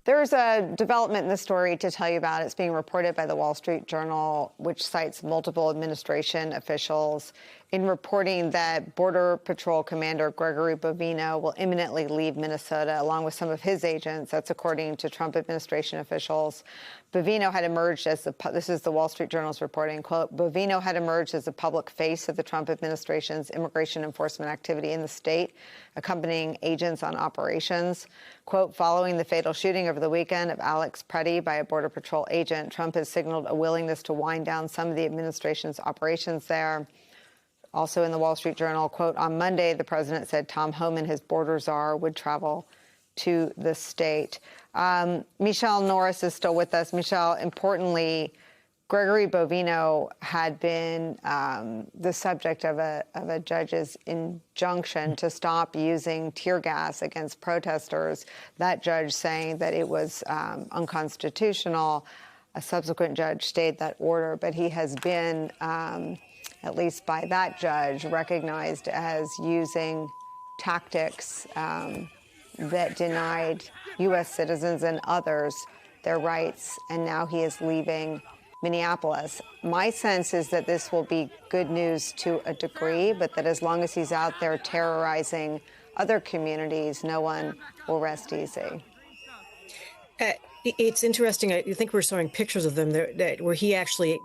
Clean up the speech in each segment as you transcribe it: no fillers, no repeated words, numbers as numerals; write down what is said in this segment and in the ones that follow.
There's a development in the story to tell you about. It's being reported by the Wall Street Journal, which cites multiple administration officials in reporting that Border Patrol Commander Gregory Bovino will imminently leave Minnesota along with some of his agents. That's according to Trump administration officials. Bovino had emerged as this is the Wall Street Journal's reporting, quote, Bovino had emerged as a public face of the Trump administration's immigration enforcement activity in the state, accompanying agents on operations. Quote, following the fatal shooting over the weekend of Alex Preddy by a Border Patrol agent, Trump has signaled a willingness to wind down some of the administration's operations there. Also in the Wall Street Journal, quote, on Monday, the president said Tom Homan, his border czar, would travel to the state. Michele Norris is still with us. Michele, importantly, Gregory Bovino had been the subject of a judge's injunction to stop using tear gas against protesters. That judge saying that it was unconstitutional. A subsequent judge stayed that order, but he has been, at least by that judge, recognized as using tactics that denied U.S. citizens and others their rights, and now he is leaving Minneapolis. My sense is that this will be good news to a degree, but that as long as he's out there terrorizing other communities, no one will rest easy. It's interesting. I think we're showing pictures of them there, where he actually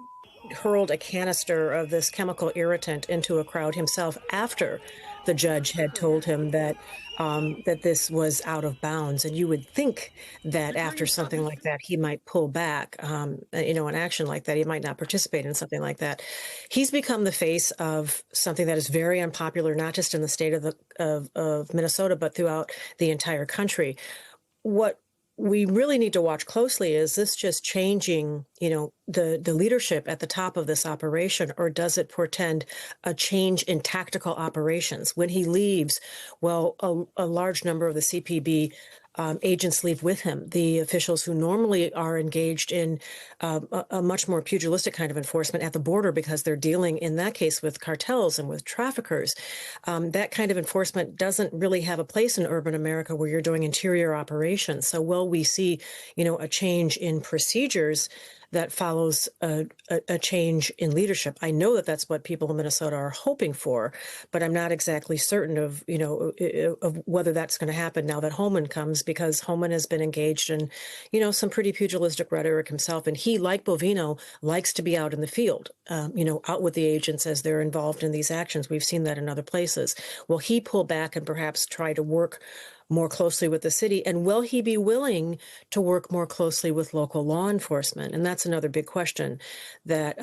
hurled a canister of this chemical irritant into a crowd himself after the judge had told him that that this was out of bounds. And you would think that after something like that, he might pull back, an action like that. He might not participate in something like that. He's become the face of something that is very unpopular, not just in the state of Minnesota, but throughout the entire country. What we really need to watch closely is this just changing, the leadership at the top of this operation, or does it portend a change in tactical operations? When he leaves, well, a large number of the CPB agents leave with him. The officials who normally are engaged in a much more pugilistic kind of enforcement at the border, because they're dealing in that case with cartels and with traffickers. That kind of enforcement doesn't really have a place in urban America where you're doing interior operations. So will we see, a change in procedures that follows a change in leadership? I know that that's what people in Minnesota are hoping for, but I'm not exactly certain of whether that's going to happen now that Homan comes, because Homan has been engaged in, some pretty pugilistic rhetoric himself. And he, like Bovino, likes to be out in the field, out with the agents as they're involved in these actions. We've seen that in other places. Will he pull back and perhaps try to work more closely with the city? And will he be willing to work more closely with local law enforcement? And that's another big question that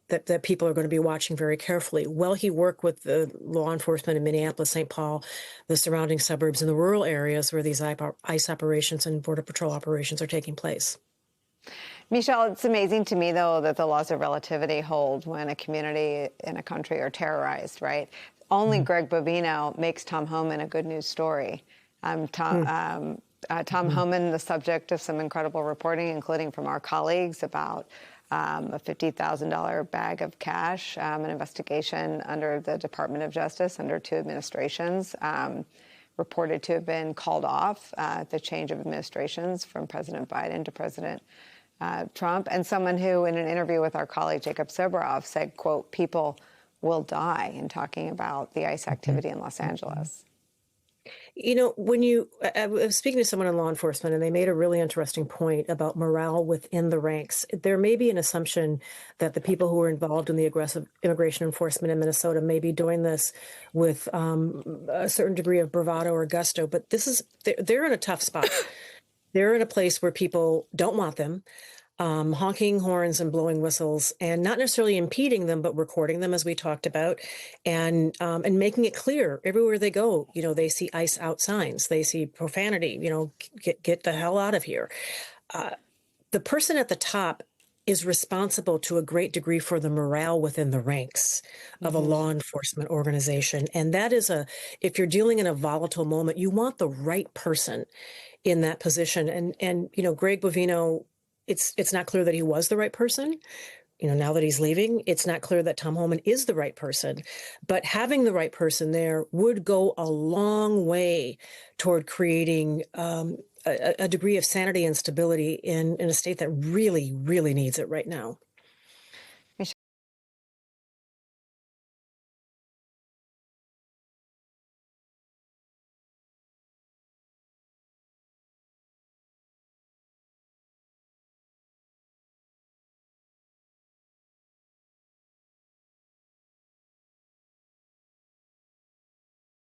that people are going to be watching very carefully. Will he work with the law enforcement in Minneapolis, St. Paul, the surrounding suburbs, and the rural areas where these ICE operations and Border Patrol operations are taking place? Michele, it's amazing to me, though, that the laws of relativity hold when a community in a country are terrorized, right? Only Greg Bovino makes Tom Homan a good news story. Tom Homan, the subject of some incredible reporting, including from our colleagues, about a $50,000 bag of cash, an investigation under the Department of Justice under two administrations, reported to have been called off, the change of administrations from President Biden to President Trump, and someone who, in an interview with our colleague Jacob Soboroff, said, quote, people will die, in talking about the ICE activity in Los Angeles. I was speaking to someone in law enforcement, and they made a really interesting point about morale within the ranks. There may be an assumption that the people who are involved in the aggressive immigration enforcement in Minnesota may be doing this with a certain degree of bravado or gusto, but they're in a tough spot. They're in a place where people don't want them. Honking horns and blowing whistles, and not necessarily impeding them, but recording them, as we talked about, and making it clear everywhere they go. They see ICE out signs, they see profanity. Get the hell out of here. The person at the top is responsible to a great degree for the morale within the ranks of a law enforcement organization, and that is if you're dealing in a volatile moment, you want the right person in that position. And Greg Bovino. It's not clear that he was the right person. Now that he's leaving, it's not clear that Tom Homan is the right person. But having the right person there would go a long way toward creating a degree of sanity and stability in a state that really, really needs it right now.